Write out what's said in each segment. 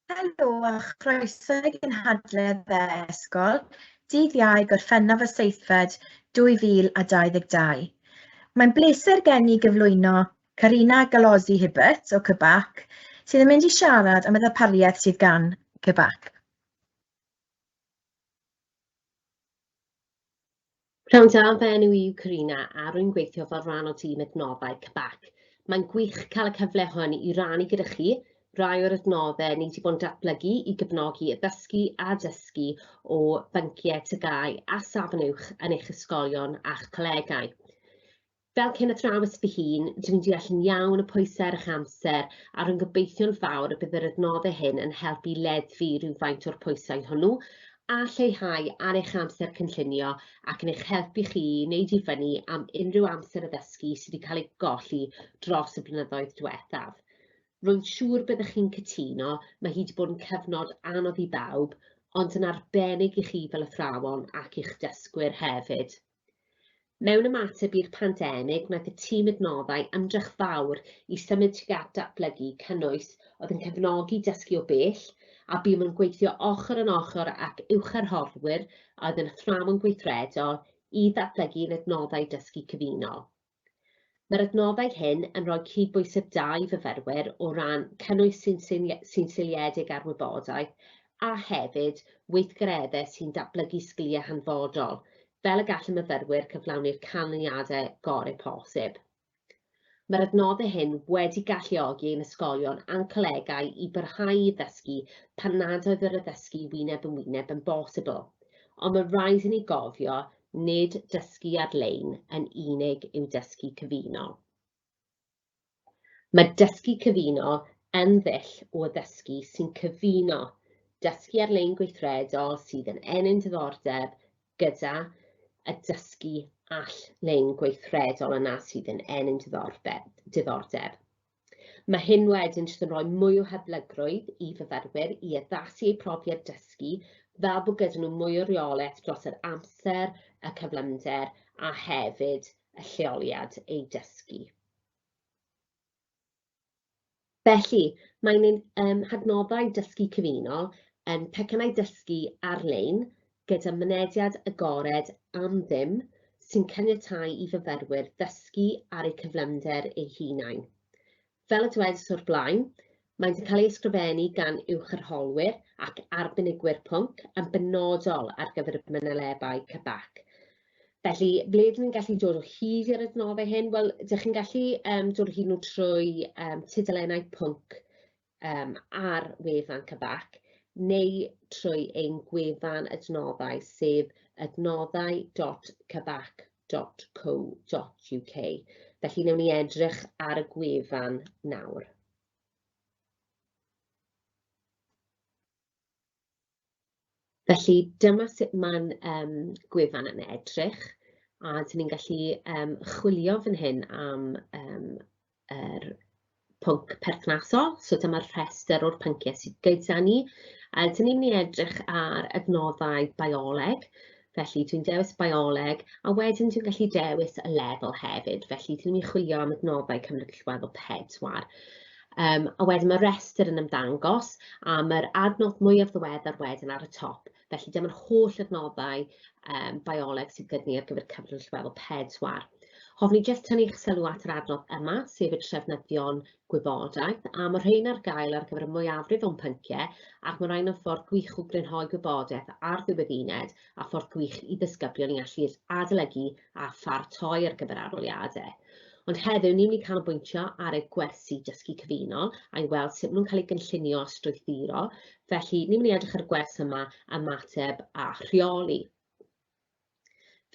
Helo a chroeso i Cynhadledd e-sgol, dydd Iau Gorffennaf y 7 2022. Mae'n bleser gen i gyflwyno Carina Galosi Hibbert o CBAC, sydd yn mynd i siarad am y ddarpariaeth sydd gan CBAC. Rhawn da fe enw i yw Carina a rwy'n gweithio fel rhan o tîm adnoddau CBAC. Mae'n gwych cael y cyfle hwn i rannu gyda chi rai o'r adnoddau ni wedi bod yn datblygu i gefnogi y ddysgu a dysgu o bynciau tygau a safon uwch yn eich ysgolion a'ch colegau. Fel cyn athrawes fy hun, dwi'n deall yn iawn y pwysau ar eich amser a rwy'n gobeithio'n fawr y bydd yr adnoddau hyn yn helpu leddfu rhywfaint o'r pwysau hwnnw a lleihau ar eich amser cynllunio ac yn eich helpu chi i wneud i fyny am unrhyw amser y ddysgu sydd wedi cael ei golli dros y blynyddoedd diwethaf. Rwy'n siŵr byddwch chi'n cytuno, mae hi wedi bod yn cyfnod anodd i bawb, ond yn arbennig i chi fel athrawon ac i'ch dysgwyr hefyd. Mewn ymateb i'r pandemig, wnaeth y tîm adnoddau ymdrech fawr i symud tuag at datblygu cynnwys oedd yn cefnogi dysgu o bell, a bu yn gweithio ochr yn ochr ac uwchyrholwyr oedd yn athrawon gweithredol i ddatblygu'n adnoddau dysgu cyfunol. Mae'r adnoddau hyn yn rhoi cydbwysedd da i fyfyrwyr o ran cynnwys sy'n seiliedig ar wybodaeth a hefyd weithgareddau sy'n datblygu sgiliau hanfodol, fel y gall y myfyrwyr cyflawni'r canlyniadau gorau posib. Mae'r adnoddau hyn wedi galluogi ein ysgolion a'n colegau i barhau i ddysgu pan nad oedd yr addysgu wyneb yn bosibl, ond mae rhaid i ni gofio nid dysgu ar-lein yn unig yw dysgu cyfunol. Mae dysgu cyfunol yn ddull o ddysgu sy'n cyfuno dysgu ar-lein gweithredol sydd yn enyn diddordeb gyda y dysgu all-lein gweithredol yna sydd yn enyn diddordeb. Mae hyn wedyn sydd yn rhoi mwy o hyblygrwydd i fyfyrwyr i addasu eu profiad dysgu fel bod gyda nhw mwy o reolaeth dros yr amser, y cyflymder a hefyd y lleoliad ei dysgu. Felly, mae'n hadnoddau dysgu cyfunol yn pecynnau dysgu ar-lein gyda mynediad agored am ddim sy'n caniatáu i fyfyrwyr ddysgu ar eu cyflymder eu hunain. Fel y dwedais o'r blaen, mae'n cael ei ysgrifennu gan uwchyrholwyr ac arbenigwyr pwnc yn benodol ar gyfer y manylebau CBAC. Felly, ble ydym ni'n gallu dod o hyd i'r adnoddau hyn? Wel, ydych chi'n gallu dod o hyd nhw trwy tudalennau pwnc ar wefan CBAC, neu trwy ein gwefan adnoddau sef adnoddau.cbac.co.uk. Felly, newn ni edrych ar y gwefan nawr. Felly, dyma sut mae'n gwefan yn edrych, a dyn ni'n gallu chwilio fan hyn am yr pwnc perthnasol, so dyma'r rhestr o'r pynciau sydd gyda ni. Dyn ni'n mynd i edrych ar adnoddau bioleg, felly dwi'n dewis bioleg, a wedyn dwi'n gallu dewis y lefel hefyd, felly dyn ni'n chwilio am adnoddau cymryd allweddol 4. A wedyn mae'r restr yn ymddangos a mae'r adnodd mwyaf ddiweddar wedyn ar y top. Felly dyma'r holl adnoddau bioleg sydd gyda ni ar gyfer cyfnod allweddol 4. Hoffwn i jyst tynnu eich sylw at yr adnodd yma, sef y trefnyddion gwybodaeth, a mae rhain ar gael ar gyfer y mwyafrif o'n pynciau, ac mae rhain yn ffordd gwych o grynhoi gwybodaeth ar ddiwedd uned a ffordd gwych i ddisgyblion i allu adolygu a pharatoi ar gyfer arholiadau. Ond heddiw, ni'n mynd i canolbwyntio ar y gwersi dysgu cyfunol a i weld sut maen nhw'n cael eu gynllunio a strwythuro. Felly, ni'n mynd i edrych ar y gwers yma, ymateb a rheoli.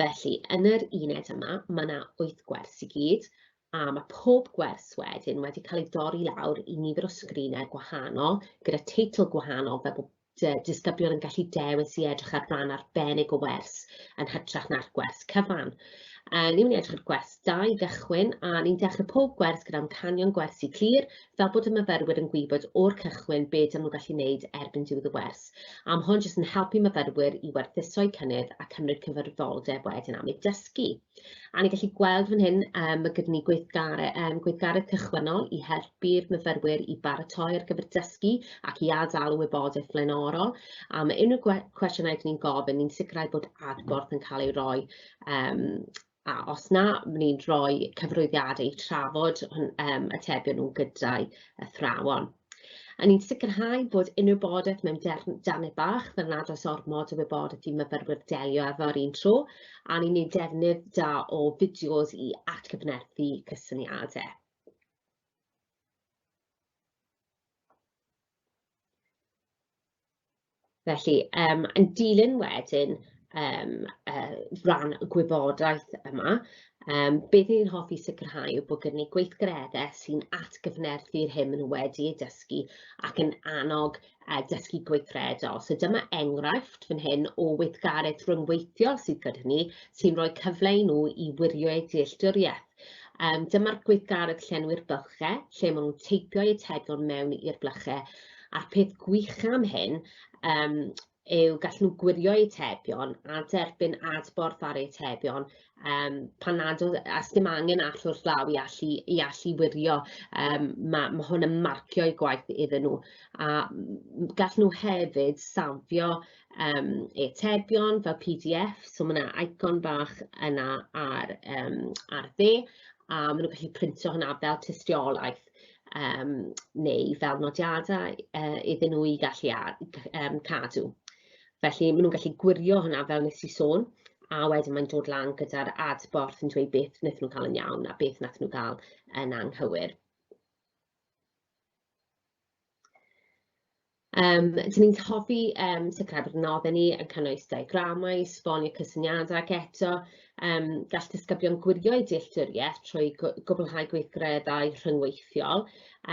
Felly, yn yr uned yma, mae yna 8 gwers i gyd, a mae pob gwers wedyn wedi cael ei dorri lawr i nifer o sgrinau gwahanol, gyda teitl gwahanol fel bod disgyblion yn gallu dewis i edrych ar ran arbennig o wers yn hytrach na'r gwers cyfan. Ni'n mynd i edrych ar gwers 2 i gychwyn, a ni'n dechrau pob gwers gyda'n canion gwersi clir, fel bod y myfyrwyr yn gwybod o'r cychwyn beth ydyn nhw'n gallu gwneud erbyn diwedd y gwers. A mae hwn jyst yn helpu myfyrwyr i werthuso'u cynnydd a cymryd cyfrifoldeb wedyn am eu dysgu. A ni'n gallu gweld fan hyn, mae gyda ni gweithgaredd cychwynnol i helpu'r myfyrwyr i baratoi ar gyfer dysgu ac i adael wybodaeth flaenorol. A mae unrhyw cwestiynau ydyn ni'n gofyn, ni'n sicrhau bod adborth yn cael ei roi. A os na, ni'n rhoi cyfarwyddiadau i trafod atebion nhw gyda'i athrawon. A ni'n sicrhau bod unrhyw wybodaeth mewn darnau bach fel nad oes ormod o wybodaeth i myfyrwyr delio efo'r un tro, a ni'n gwneud defnydd da o fideos i atgyfnerthu cysyniadau. Felly, yn dilyn wedyn ran y gwybodaeth yma, beth ni'n hoffi sicrhau yw bod gyda ni gweithgareddau sy'n atgyfnerthu'r hyn maen nhw wedi eu dysgu ac yn annog dysgu gweithredol. So dyma enghraifft fan hyn o weithgaredd rhyngweithiol sydd gyda ni sy'n rhoi cyfle i nhw i wirio eu dealltwriaeth. Dyma'r gweithgaredd llenwi'r bylchau, lle maen nhw'n teipio'u atebion mewn i'r blychau. A'r peth gwych am hyn yw gallen nhw gwirio eu atebion a derbyn adborth ar eu atebion pan nad oes, a dim angen allw'r llaw i allu wirio. Mae hwn yn marcio eu gwaith iddyn nhw. A gallen nhw hefyd safio eu atebion fel PDF, so mae yna icon bach yna ar dde, a maen nhw'n gallu printio hwnna fel tystiolaeth. Neu fel nodiadau iddyn nhw i gallu cadw. Felly, maen nhw'n gallu gwirio hwnna fel nes i sôn, a wedyn mae'n dod lan gyda'r adborth yn dweud beth wnaethon nhw cael yn iawn a beth wnaethon nhw gael yn anghywir. Dyn ni'n hoffi sicrhau bod nodden ni yn cynnwys diagramau, sfonio cysyniadau ac eto gall disgyblion gwirio eu dealltwriaeth trwy gwblhau gweithgareddau rhyngweithiol.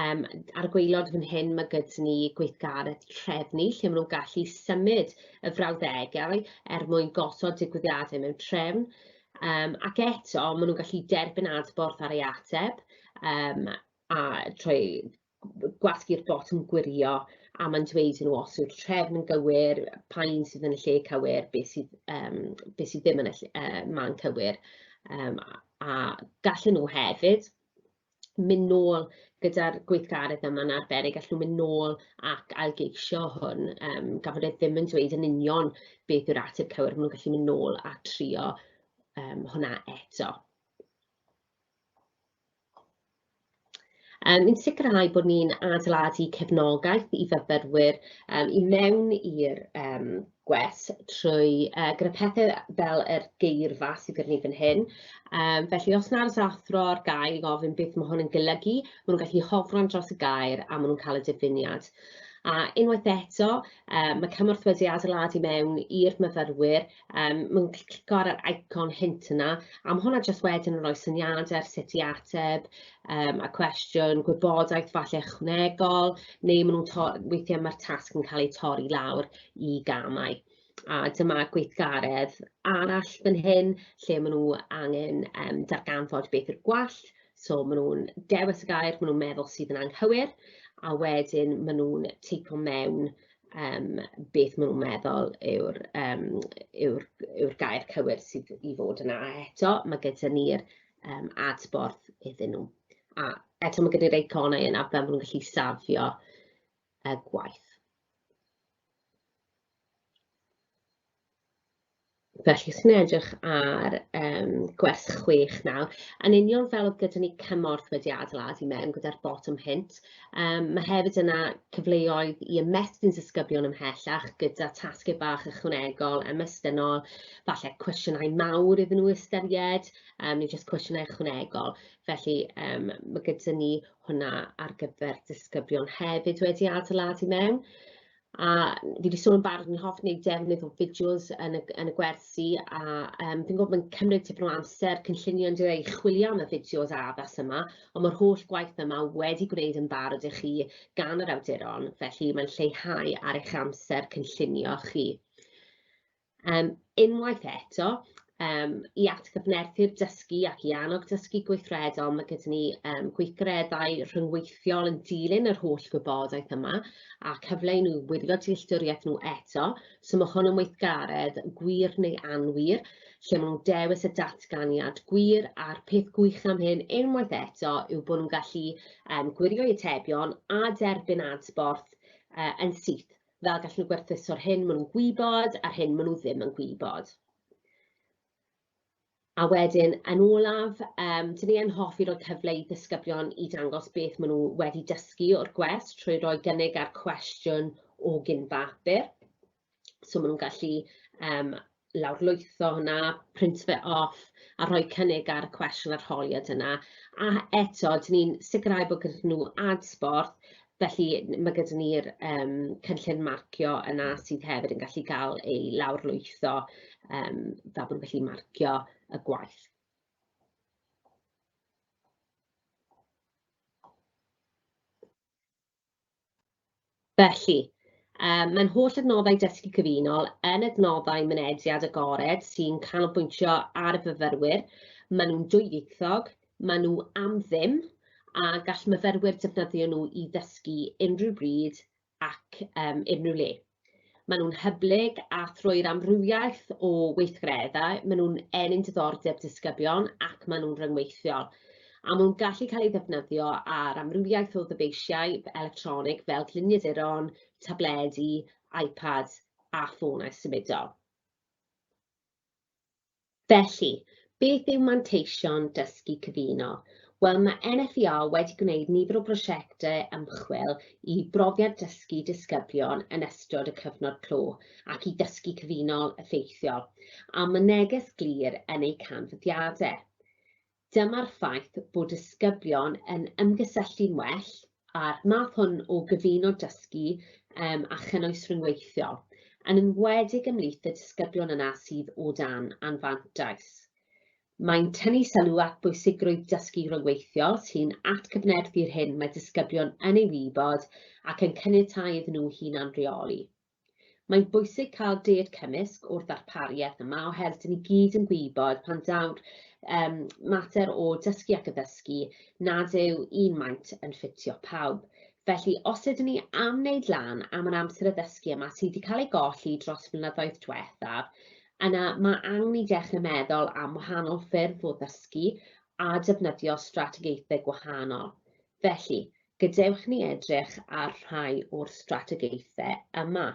Ar y gwaelod fan hyn mae gyda ni gweithgaredd trefnu lle maen nhw'n gallu symud y frawddegau mwyn gosod digwyddiadau mewn trefn. Ac eto maen nhw'n gallu derbyn adborth ar ei ateb a trwy gwasgu'r botwm gwirio, a mae'n dweud nhw os yw'r trefn yn gywir, pa un sydd yn y lle cywir, beth sydd ddim yn man cywir. A gallen nhw hefyd mynd nôl gyda'r gweithgaredd yma'n arbennig, gallen nhw mynd nôl ac ailgeisio hwn, gan fod e ddim yn dweud yn union beth yw'r ateb cywir, maen nhw'n gallu mynd nôl a trio hwnna eto. Ni'n sicrhau bod ni'n adeiladu cefnogaeth i fyfyrwyr i mewn i'r gwers trwy gyda pethau fel yr geirfa sydd gyda ni fan hyn. Felly, os na'r athro'r gair i gofyn beth mae hwn yn golygu, maen nhw'n gallu hofran dros y gair a maen nhw'n cael y diffiniad. A unwaith eto, mae cymorth wedi adeiladu mewn i'r myfyrwyr. Mae'n clico ar yr icon hint yna, a mae hwnna jyst wedyn yn rhoi syniadau ar sut i ateb a cwestiwn, gwybodaeth falle ychwanegol, neu maen nhw'n weithiau mae'r tasg yn cael ei torri lawr i gamau. A dyma gweithgaredd arall fan hyn, lle maen nhw angen darganfod beth yw'r gwall. So maen nhw'n dewis y gair, maen nhw'n meddwl sydd yn anghywir, a wedyn maen nhw'n teipio mewn beth maen nhw'n meddwl yw'r gair cywir sydd i fod yna. A eto, mae gyda ni'r adborth iddyn nhw. A eto mae gyda'r eiconau yna fel maen nhw'n gallu safio y gwaith. Felly, os ni'n edrych ar gwers 6 nawr, yn union fel oedd gyda ni cymorth wedi adeiladu mewn gyda'r bottom hint, mae hefyd yna cyfleoedd i ymestyn disgyblion ymhellach gyda tasgau bach ychwanegol, ymestynol, falle cwestiynau mawr iddyn nhw ystyried, neu jyst cwestiynau ychwanegol. Felly, mae gyda ni hwnna ar gyfer disgyblion hefyd wedi adeiladu mewn. A fi wedi sôn yn barod, ni'n hoffi wneud defnydd o fideos yn y gwersi, a fi'n gwybod mae'n cymryd tipyn o amser cynllunio yn dweud chwilio am y fideos addas yma, ond mae'r holl gwaith yma wedi gwneud yn barod i chi gan yr awduron, felly mae'n lleihau ar eich amser cynllunio chi. Unwaith eto, I atgyfnerthu'r dysgu ac i annog dysgu gweithredol, mae gyda ni gweithgareddau rhyngweithiol yn dilyn yr holl gwybodaeth yma a cyfle i nhw wirio dealltwriaeth nhw eto. So mae hwn yn weithgaredd gwir neu anwir, lle maen nhw'n dewis y datganiad gwir a'r peth gwych am hyn unwaith eto yw bod nhw'n gallu gwirio eu atebion a derbyn adborth yn syth, fel gallen nhw gwerthuso'r hyn maen nhw'n gwybod a'r hyn maen nhw ddim yn gwybod. A wedyn, yn olaf, dyn ni yn hoffi roi cyfle i ddisgyblion i dangos beth maen nhw wedi dysgu o'r gwers trwy roi gynnig ar cwestiwn o gyn-bapur. So maen nhw'n gallu lawrlwytho hwnna, print fe off, a rhoi cynnig ar y cwestiwn arholiad yna. A eto, dyn ni'n sicrhau bod gyda nhw adborth, felly mae gyda ni'r cynllun marcio yna sydd hefyd yn gallu cael ei lawrlwytho fel bod nhw'n gallu marcio y gwaith. Felly, mae'n holl adnoddau dysgu cyfunol yn adnoddau mynediad agored sy'n canolbwyntio ar y fyfyrwyr. Maen nhw'n dwyieithog, maen nhw am ddim, a gall myfyrwyr defnyddio nhw i ddysgu unrhyw bryd ac unrhyw le. Maen nhw'n hyblyg a thrwy'r amrywiaeth o weithgareddau, maen nhw'n enyn diddordeb disgyblion ac maen nhw'n rhyngweithiol. A maen nhw'n gallu cael ei ddefnyddio ar amrywiaeth o ddyfeisiau electronig fel gliniaduron, tabledi, iPad a ffonau symudol. Felly, beth yw manteision dysgu cyfunol? Wel, mae NFEA wedi gwneud nifer o brosiectau ymchwil i brofiad dysgu disgyblion yn ystod y cyfnod clo ac i dysgu cyfunol effeithiol, a mae neges glir yn eu canfyddiadau. Dyma'r ffaith bod disgyblion yn ymgysylltu'n well a'r math hwn o gyfuno dysgu a chynnwys rhyngweithiol, yn enwedig ymhlith y disgyblion yna sydd o dan anfantais. Mae'n tynnu sylw at bwysigrwydd dysgu rhyngweithiol sy'n atgyfnerthu'r hyn mae disgyblion yn ei wybod ac yn caniatáu iddyn nhw hunan reoli. Mae'n bwysig cael dedd cymysg o'r ddarpariaeth yma oherwydd dyn ni gyd yn gwybod pan daw'r mater o dysgu ac addysgu nad yw un maint yn ffitio pawb. Felly, os ydyn ni am wneud lan am yr amser addysgu yma sydd wedi cael ei golli dros flynyddoedd diwethaf, yna mae angen i dechrau meddwl am wahanol ffyrdd o ddysgu a defnyddio strategaethau gwahanol. Felly, gadewch ni edrych ar rhai o'r strategaethau yma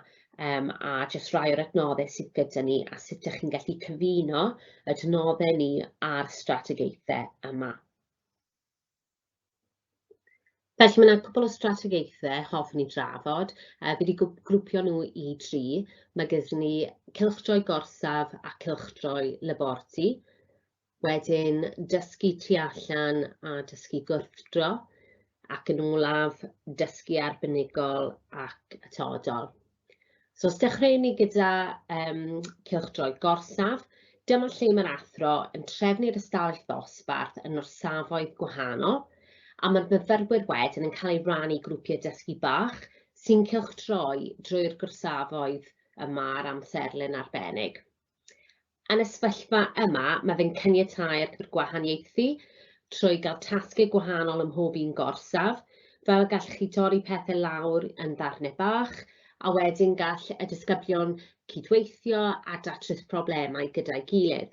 a jyst rai o'r adnoddau sydd gyda ni a sut ydych chi'n gallu cyfuno y adnoddau ni ar strategaethau yma. Felly mae yna cwbl o strategaethau hoffwn i drafod. Fi wedi grwpio nhw i 3. Mae gyda ni cylchdroi gorsaf a cylchdroi laborti. Wedyn dysgu tu allan a dysgu gwrthdro. Ac yn olaf dysgu arbenigol ac atodol. So os dechreuwn ni gyda cylchdroi gorsaf, dyma lle mae'r athro yn trefnu'r ystafell ddosbarth yn orsafoedd gwahanol. A mae'r myfyrwyr wedyn yn cael ei rannu grwpiau dysgu bach sy'n cylchdroi drwy'r gorsafoedd yma ar amserlen arbennig. Yn y sefyllfa yma, mae fe'n caniatáu'r gwahaniaethu trwy gael tasgau gwahanol ym mhob un gorsaf, fel gallwch chi dorri pethau lawr yn ddarnau bach, a wedyn gall y disgyblion cydweithio a datrys problemau gyda'i gilydd.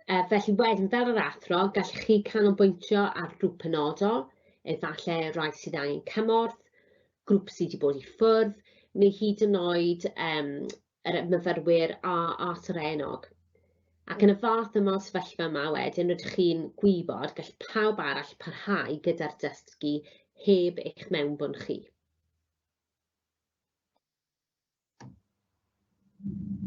Felly wedyn, fel yr athro, gallwch chi canolbwyntio ar grŵp penodol, efallai rai sydd angen cymorth, grŵp sydd wedi bod i ffwrdd, neu hyd yn oed yr myfyrwyr a serenog. Ac yn y fath yma o sefyllfa yma wedyn, rydych chi'n gwybod gall pawb arall parhau gyda'r dysgu heb eich mewnbwn chi.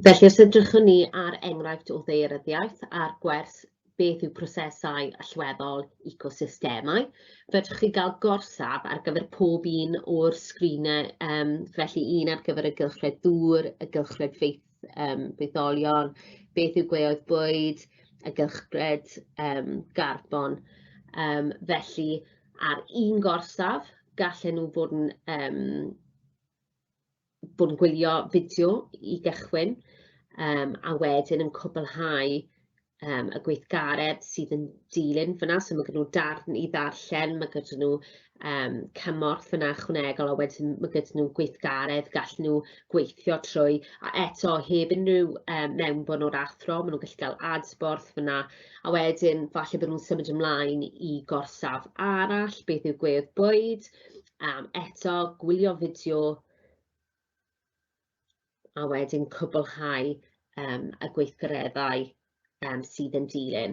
Felly, os edrychwn ni ar enghraifft o ddaearyddiaeth a'r gwers beth yw prosesau allweddol ecosystemau, fedrwch chi gael gorsaf ar gyfer pob un o'r sgrinau, felly un ar gyfer y gylchred dŵr, y gylchred feitholion, beth yw gweoedd bwyd, y gylchred garbon. Felly, ar un gorsaf, gallen nhw fod yn gwylio fideo i gychwyn, a wedyn yn cwblhau y gweithgaredd sydd yn dilyn fyna, so mae gyda nhw darn i ddarllen, mae gyda nhw cymorth fyna ychwanegol, a wedyn mae gyda nhw gweithgaredd, gallen nhw gweithio trwy, a eto heb unrhyw mewnbwn o'r athro, maen nhw'n gallu cael adborth fyna, a wedyn falle bod nhw'n symud ymlaen i gorsaf arall, beth yw gweodd bwyd, eto gwylio fideo, a wedyn cwblhau y gweithgareddau sydd yn dilyn.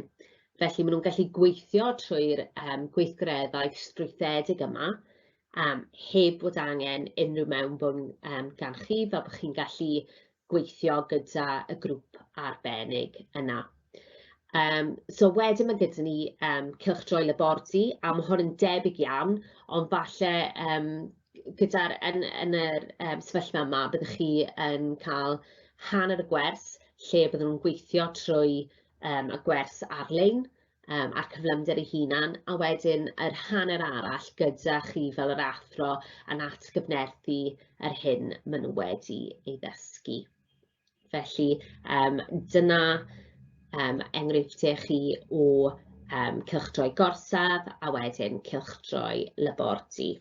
Felly maen nhw'n gallu gweithio trwy'r gweithgareddau strwythedig yma heb bod angen unrhyw mewnbwn gan chi, fel bod chi'n gallu gweithio gyda y grŵp arbennig yna. So wedyn mae gyda ni cylchdroi labordy, a mae hwn yn debyg iawn, ond falle yn yr sefyllfa yma byddwch chi yn cael hanner y gwers lle byddwn nhw'n gweithio trwy y gwers ar-lein a'r cyflymder ei hunan, a wedyn yr hanner arall gyda chi fel yr athro yn atgyfnerthu yr hyn maen nhw wedi ei ddysgu. Felly dyna enghreifftiau chi o cylchdroi gorsaf a wedyn cylchdroi labordy.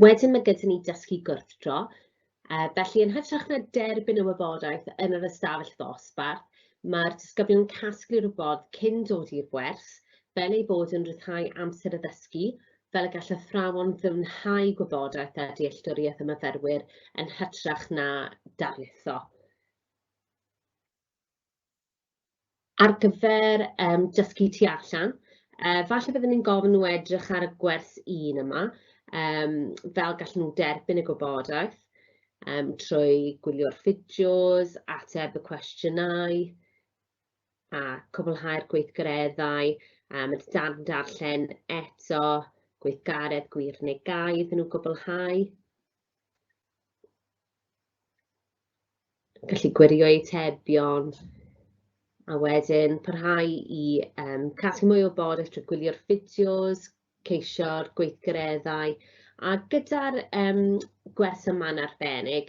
Wedyn mae gyda ni dysgu gwrthdro, felly yn hytrach na derbyn y wybodaeth yn yr ystafell ddosbarth, mae'r disgyblion yn casglu'r wybod cyn dod i'r gwers, fel ei bod yn rhyddhau amser y ddysgu, fel y gall athrawon ddyfnhau gwybodaeth a dealltwriaeth y myfyrwyr yn hytrach na darlitho. Ar gyfer dysgu tu allan, falle byddwn ni'n gofyn nhw edrych ar y gwers 1 yma, fel gallen nhw derbyn y gwybodaeth trwy gwylio'r fideos, ateb y cwestiynau, a cwblhau'r gweithgareddau, y darn darllen eto, gweithgaredd gwir neu gau iddyn nhw gwblhau. Gallu gwirio atebion, a wedyn parhau i casglu mwy o wybodaeth trwy gwylio'r fideos, ceisio'r gweithgareddau, a gyda'r gwers yma'n arbennig,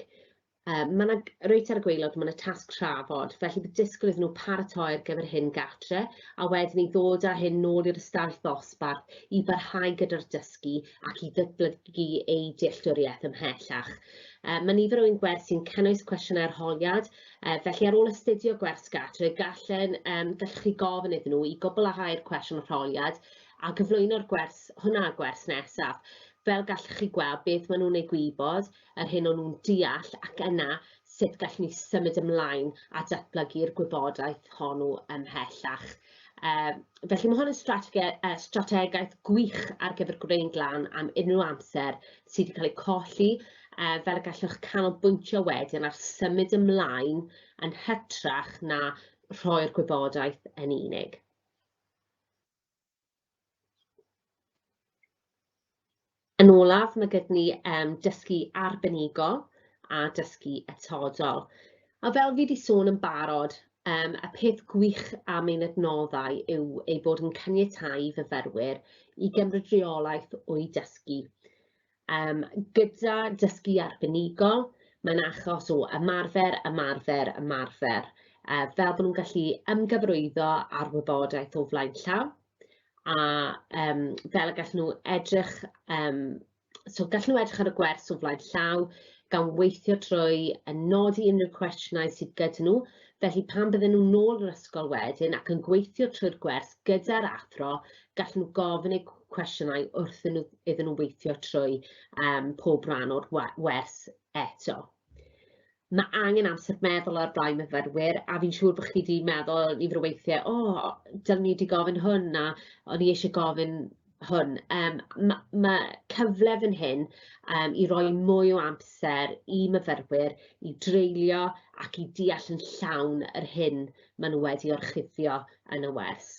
reit ar y gwaelod mae yna tasg trafod, felly bydd disgwyl iddyn nhw paratoi ar gyfer hyn gatre, a wedyn i ddod â hyn nôl i'r ystafell ddosbarth i barhau gyda'r dysgu ac i ddatblygu ei dealltwriaeth ymhellach. Mae nifer o ein gwers sy'n cynnwys cwestiynau arholiad, felly ar ôl astudio gwers gatre, gallwch chi gofyn iddyn nhw i gwblhau'r cwestiwn arholiad a gyflwyno'r gwers nesaf. Fel gallwch chi gweld beth maen nhw'n ei gwybod, yr hyn o'n nhw'n deall, ac yna sut gallwn ni symud ymlaen a datblygu'r gwybodaeth hwnnw ymhellach. Felly mae hwn yn strategaeth gwych ar gyfer gwneud lan am unrhyw amser sydd wedi cael ei colli, fel y gallwch canolbwyntio wedyn ar symud ymlaen yn hytrach na rhoi'r gwybodaeth yn unig. Yn olaf, mae gyda ni dysgu arbenigol a dysgu etodol. A fel fi wedi sôn yn barod, y peth gwych am ein adnoddau yw ei bod yn caniatáu fyfyrwyr i gymryd reolaeth o'i dysgu. Gyda dysgu arbenigol, mae'n achos o ymarfer, fel bod nhw'n gallu ymgyfarwyddo ar wybodaeth o flaen llaw, a fel y gallen nhw edrych, gallen nhw edrych ar y gwers o flaen llaw, gan weithio trwy nodi unrhyw cwestiynau sydd gyda nhw, felly pan bydden nhw'n nôl yr ysgol wedyn ac yn gweithio trwy'r gwers gyda'r athro, gallen nhw gofyn eu cwestiynau wrth iddyn nhw weithio trwy pob rhan o'r wers eto. Mae angen amser meddwl ar blaen myfyrwyr, a fi'n siŵr bod chi wedi meddwl nifer o weithiau, dylwn ni wedi gofyn hwn, a o'n i eisiau gofyn hwn. Mae cyfle fan hyn i roi mwy o amser i myfyrwyr i dreulio ac i deall yn llawn yr hyn maen nhw wedi orchuddio yn y wers.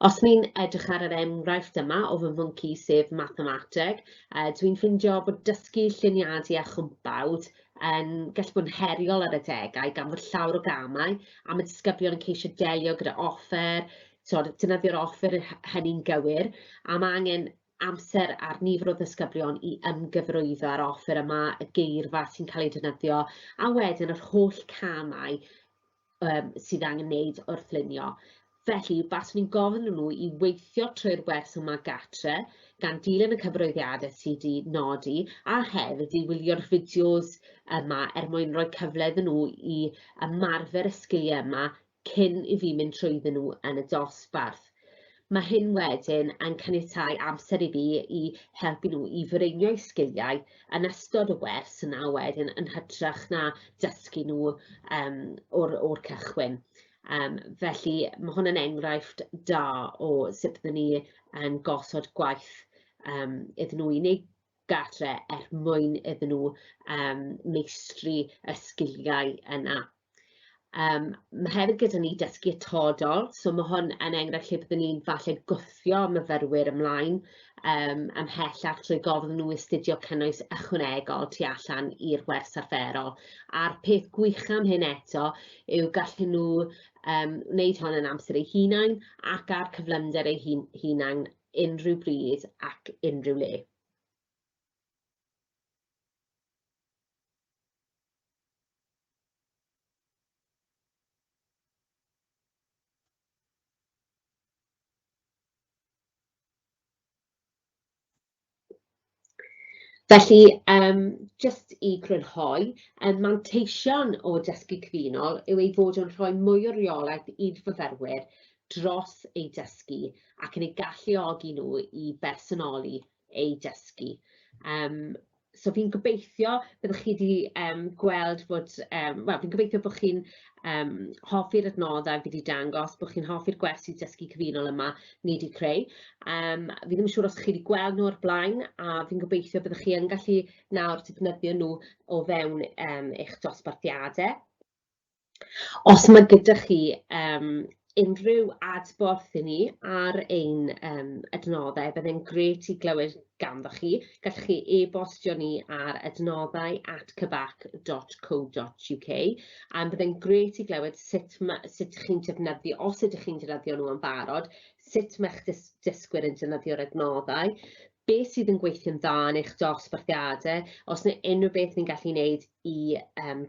Os ni'n edrych ar yr enghraifft yma o fy mwnci sef mathemateg, dwi'n ffindio bod dysgu lluniadu a chwmpawd yn gallu bod yn heriol ar y degau gan fod llawer o gamau, a mae disgyblion yn ceisio delio gyda offer, defnyddio'r offer hynny'n gywir, a mae angen amser ar nifer o ddisgyblion i ymgyfarwyddo ar offer yma, y geirfa sy'n cael ei defnyddio, a wedyn yr holl camau sydd angen wneud wrth lunio. Felly, baswn ni'n gofyn nhw i weithio trwy'r wers yma gatre, gan dilyn y cyfarwyddiadau sydd wedi nodi, a hefyd i wylio'r fideos yma mwyn rhoi cyfle iddyn nhw i ymarfer y sgiliau yma cyn i fi mynd trwyddyn nhw yn y dosbarth. Mae hyn wedyn yn caniatáu amser i fi i helpu nhw i ddylunio'u sgiliau yn ystod y wers yna wedyn yn hytrach na dysgu nhw o'r cychwyn. Felly mae hwn yn enghraifft da o sut byddwn ni yn gosod gwaith iddyn nhw i wneud gatre mwyn iddyn nhw meistri y sgiliau yna. Mae hefyd gyda ni dysgu atodol, so mae hwn yn enghraifft lle byddwn ni'n falle gwthio myfyrwyr ymlaen ymhellach trwy gofyn nhw astudio cynnwys ychwanegol tu allan i'r wers arferol. A'r peth gwych am hyn eto yw gallu nhw wneud hwn yn amser eu hunain ac ar cyflymder eu hunain unrhyw bryd ac unrhyw le. Felly, jyst i grynhoi, manteision o dysgu cyfunol yw ei fod yn rhoi mwy o reolaeth i'r fyfyrwyr dros ei dysgu ac yn ei galluogi nhw i bersonoli ei dysgu. So fi'n gobeithio byddwch chi wedi gweld bod, fi'n gobeithio bod chi'n hoffi'r adnoddau fi wedi dangos, bod chi'n hoffi'r gwersi dysgu cyfunol yma ni wedi creu. Fi ddim yn siŵr os chi wedi gweld nhw o'r blaen, a fi'n gobeithio byddwch chi yn gallu nawr defnyddio nhw o fewn eich dosbarthiadau. Os mae gyda chi unrhyw adborth i ni ar ein adnoddau, byddai'n grêt i glywed ganddo chi. Gallwch chi e-bostio ni ar adnoddau@cbac.co.uk a byddai'n grêt i glywed sut chi'n defnyddio, os ydych chi'n defnyddio nhw yn barod, sut mae'ch dysgwyr yn defnyddio'r adnoddau, beth sydd yn gweithio'n dda yn eich dosbarthiadau, os yna unrhyw beth ni'n gallu wneud i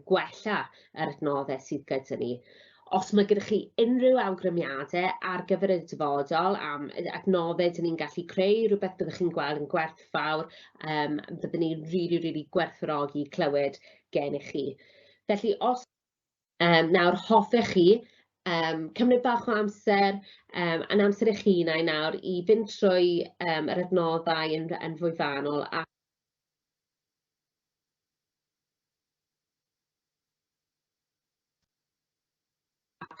gwella yr adnoddau sydd gyda ni. Os mae gyda chi unrhyw awgrymiadau ar gyfer y dyfodol am adnoddau dyn ni'n gallu creu, rhywbeth byddwch chi'n gweld yn gwerthfawr, byddwn ni'n rili gwerthfawrogi clywed gennych chi. Felly, os nawr hoffech chi cymryd bach o amser, yn amser eich hunain nawr i fynd trwy yr adnoddau yn fwy fanwl a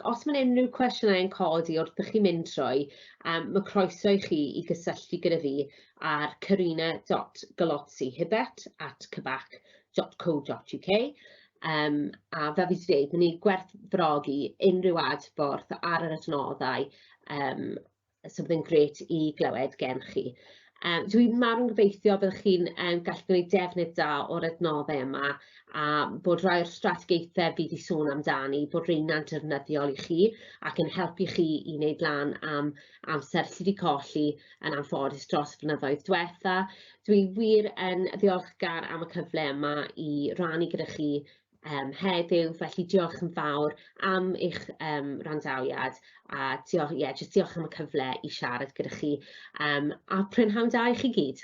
os mae unrhyw cwestiynau yn codi wrth i chi mynd trwy, mae croeso i chi i gysylltu gyda fi ar carina.galotsi-hibet@cbac.co.uk. A fel fi wedi dweud, byddwn ni gwerthfawrogi unrhyw adborth ar yr adnoddau, so byddai'n grêt i glywed gen chi. Dwi'n mawr yn gobeithio byddwch chi'n gallu gwneud defnydd da o'r adnoddau yma a bod rai o'r strategaethau fi wedi sôn amdani, bod rheina'n defnyddiol i chi ac yn helpu chi i wneud lan am amser sydd wedi colli yn anffodus dros flynyddoedd diwetha. Dwi wir yn ddiolchgar am y cyfle yma i rannu gyda chi heddiw, felly diolch yn fawr am eich randawiad a diolch am y cyfle i siarad gyda chi a prynhawn da i chi gyd.